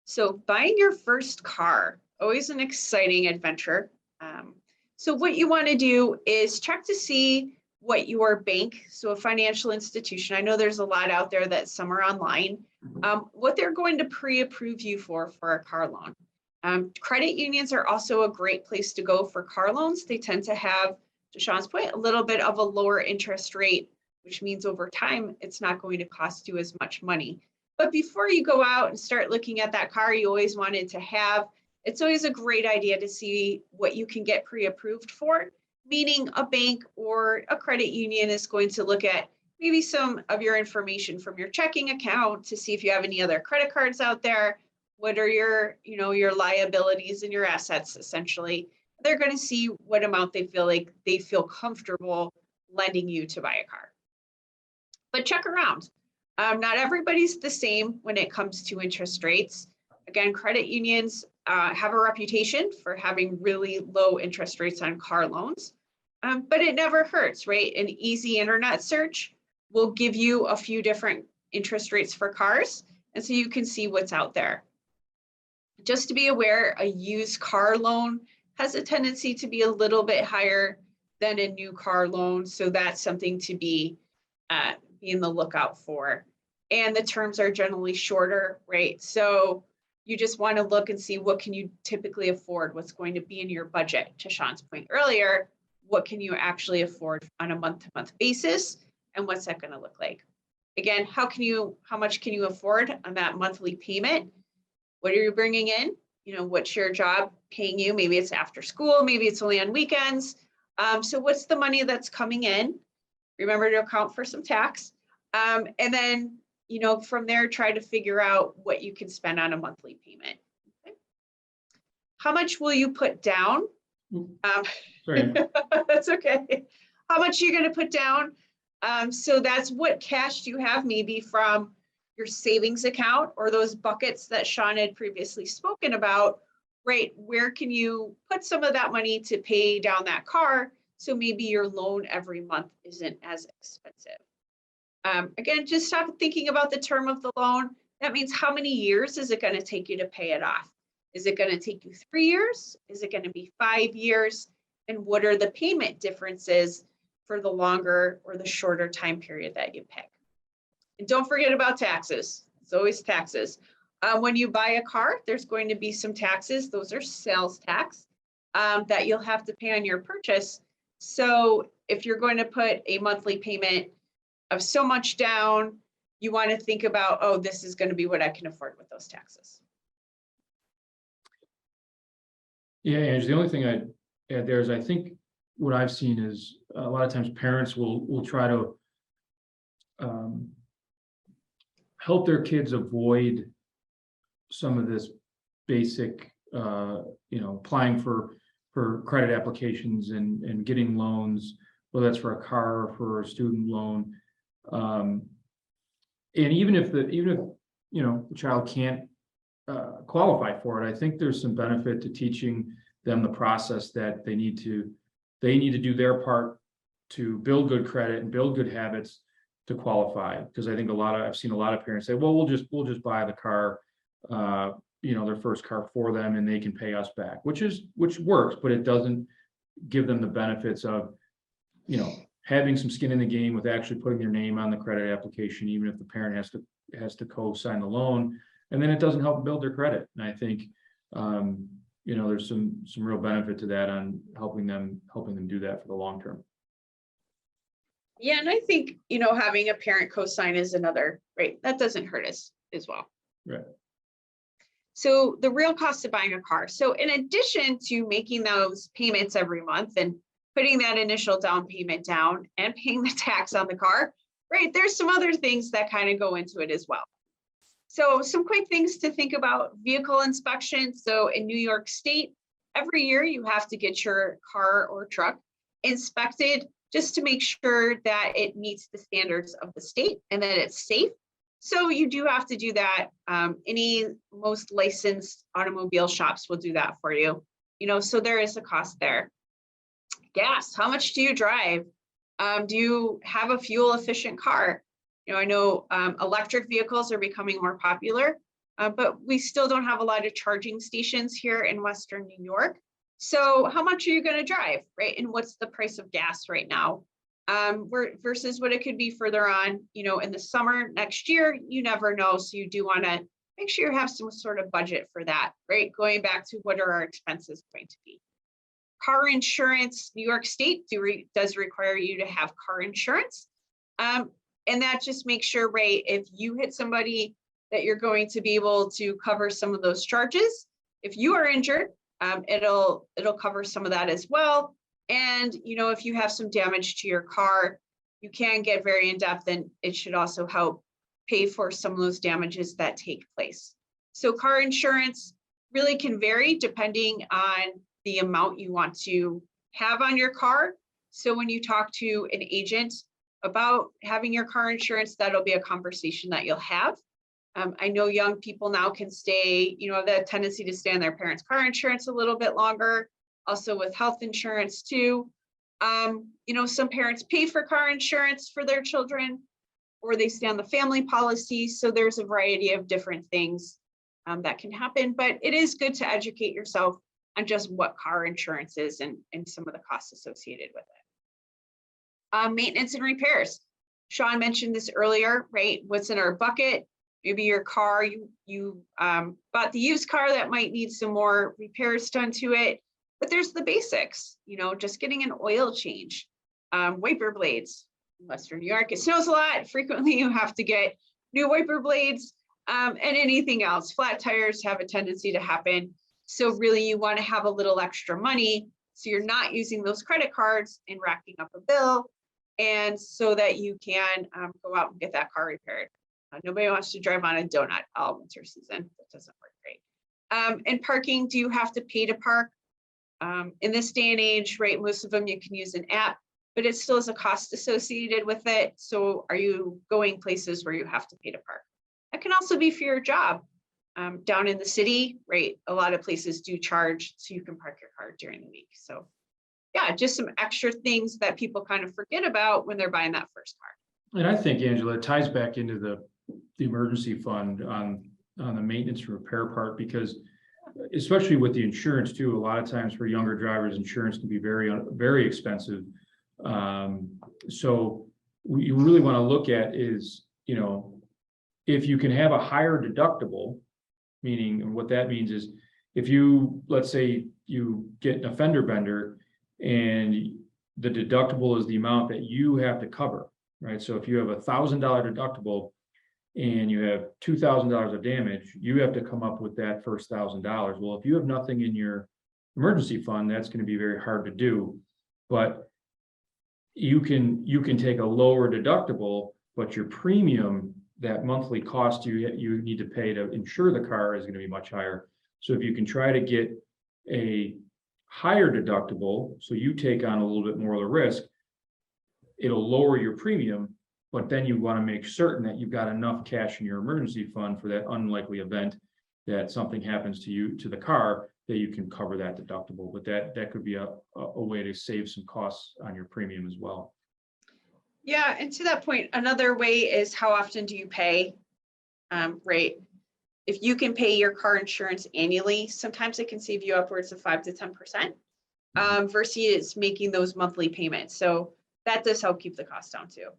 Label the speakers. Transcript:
Speaker 1: So buying your first car, always an exciting adventure. So what you want to do is check to see what your bank, so a financial institution, I know there's a lot out there that some are online, what they're going to pre-approve you for a car loan. Credit unions are also a great place to go for car loans. They tend to have, to Sean's point, a little bit of a lower interest rate, which means over time, it's not going to cost you as much money. But before you go out and start looking at that car you always wanted to have, it's always a great idea to see what you can get pre-approved for, meaning a bank or a credit union is going to look at maybe some of your information from your checking account to see if you have any other credit cards out there. What are your, your liabilities and your assets, essentially. They're going to see what amount they feel comfortable lending you to buy a car. But check around. Not everybody's the same when it comes to interest rates. Again, credit unions have a reputation for having really low interest rates on car loans, but it never hurts, right? An easy internet search will give you a few different interest rates for cars, and so you can see what's out there. Just to be aware, a used car loan has a tendency to be a little bit higher than a new car loan, so that's something to be in the lookout for. And the terms are generally shorter, right? So you just want to look and see what can you typically afford, what's going to be in your budget. To Sean's point earlier, what can you actually afford on a month-to-month basis, and what's that going to look like? Again, how much can you afford on that monthly payment? What are you bringing in? What's your job paying you? Maybe it's after school, maybe it's only on weekends. So what's the money that's coming in? Remember to account for some tax. And then, from there, try to figure out what you can spend on a monthly payment. Okay. How much will you put down? That's okay. How much are you going to put down? So that's what cash do you have, maybe from your savings account or those buckets that Sean had previously spoken about, right? Where can you put some of that money to pay down that car? So maybe your loan every month isn't as expensive. Again, just stop thinking about the term of the loan. That means how many years is it going to take you to pay it off? Is it going to take you 3 years? Is it going to be 5 years? And what are the payment differences for the longer or the shorter time period that you pick? And don't forget about taxes. It's always taxes. When you buy a car, there's going to be some taxes. Those are sales tax that you'll have to pay on your purchase. So if you're going to put a monthly payment of so much down, you want to think about, oh, this is going to be what I can afford with those taxes.
Speaker 2: Yeah, Ange, the only thing I'd add there is I think what I've seen is a lot of times parents will try to help their kids avoid some of this basic, applying for credit applications and getting loans, whether that's for a car or for a student loan. And even if the child can't qualify for it, I think there's some benefit to teaching them the process that they need to do their part to build good credit and build good habits to qualify. Because I think I've seen a lot of parents say, well, we'll just buy the car, their first car for them, and they can pay us back, which works, but it doesn't give them the benefits of, having some skin in the game with actually putting their name on the credit application, even if the parent has to co-sign the loan, and then it doesn't help build their credit. And I think, there's some real benefit to that on helping them do that for the long term.
Speaker 1: Yeah, and I think, having a parent co-sign is another, right? That doesn't hurt us as well.
Speaker 2: Right.
Speaker 1: So the real cost of buying a car. So in addition to making those payments every month and putting that initial down payment down and paying the tax on the car, right? There's some other things that kind of go into it as well. So some quick things to think about: vehicle inspection. So in New York State, every year you have to get your car or truck inspected just to make sure that it meets the standards of the state and that it's safe. So you do have to do that. Most licensed automobile shops will do that for you. So there is a cost there. Gas, how much do you drive? Do you have a fuel efficient car? I know electric vehicles are becoming more popular. but we still don't have a lot of charging stations here in Western New York. So how much are you going to drive, right? And what's the price of gas right now? Versus what it could be further on, in the summer next year, you never know. So you do want to make sure you have some sort of budget for that, right? Going back to what are our expenses going to be? Car insurance, New York State does require you to have car insurance. And that just makes sure, right, if you hit somebody, that you're going to be able to cover some of those charges. If you are injured, it'll cover some of that as well. And, if you have some damage to your car, you can get very in-depth, and it should also help pay for some of those damages that take place. So car insurance really can vary depending on the amount you want to have on your car. So when you talk to an agent about having your car insurance, that'll be a conversation that you'll have. I know young people now can stay, the tendency to stay on their parents' car insurance a little bit longer. Also with health insurance too. Some parents pay for car insurance for their children, or they stay on the family policy. So there's a variety of different things that can happen, but it is good to educate yourself on just what car insurance is and some of the costs associated with it. Maintenance and repairs. Sean mentioned this earlier, right? What's in our bucket? Maybe your car, you bought the used car that might need some more repairs done to it. But there's the basics, just getting an oil change, wiper blades. In Western New York, it snows a lot. Frequently, you have to get new wiper blades and anything else. Flat tires have a tendency to happen. So really, you want to have a little extra money so you're not using those credit cards and racking up a bill, and so that you can go out and get that car repaired. Nobody wants to drive on a donut all winter season. That doesn't work great. And parking, do you have to pay to park? In this day and age, right, most of them you can use an app, but it still is a cost associated with it. So are you going places where you have to pay to park? That can also be for your job. Down in the city, right, a lot of places do charge so you can park your car during the week. So yeah, just some extra things that people kind of forget about when they're buying that first car.
Speaker 2: And I think, Angela, it ties back into the emergency fund on the maintenance and repair part, because especially with the insurance too, a lot of times for younger drivers, insurance can be very, very expensive. So what you really want to look at is, if you can have a higher deductible, meaning, and what that means is, if you, let's say you get an offender bender and the deductible is the amount that you have to cover, right? So if you have $1,000 deductible and you have $2,000 of damage, you have to come up with that first $1,000. Well, if you have nothing in your emergency fund, that's going to be very hard to do. But you can take a lower deductible, but your premium, that monthly cost you need to pay to insure the car, is going to be much higher. So if you can try to get a higher deductible, so you take on a little bit more of the risk, it'll lower your premium. But then you want to make certain that you've got enough cash in your emergency fund for that unlikely event that something happens to you, to the car, that you can cover that deductible. But that could be a way to save some costs on your premium as well.
Speaker 1: Yeah, and to that point, another way is, how often do you pay? Right. If you can pay your car insurance annually, sometimes it can save you upwards of 5 to 10%, versus making those monthly payments. So that does help keep the cost down too.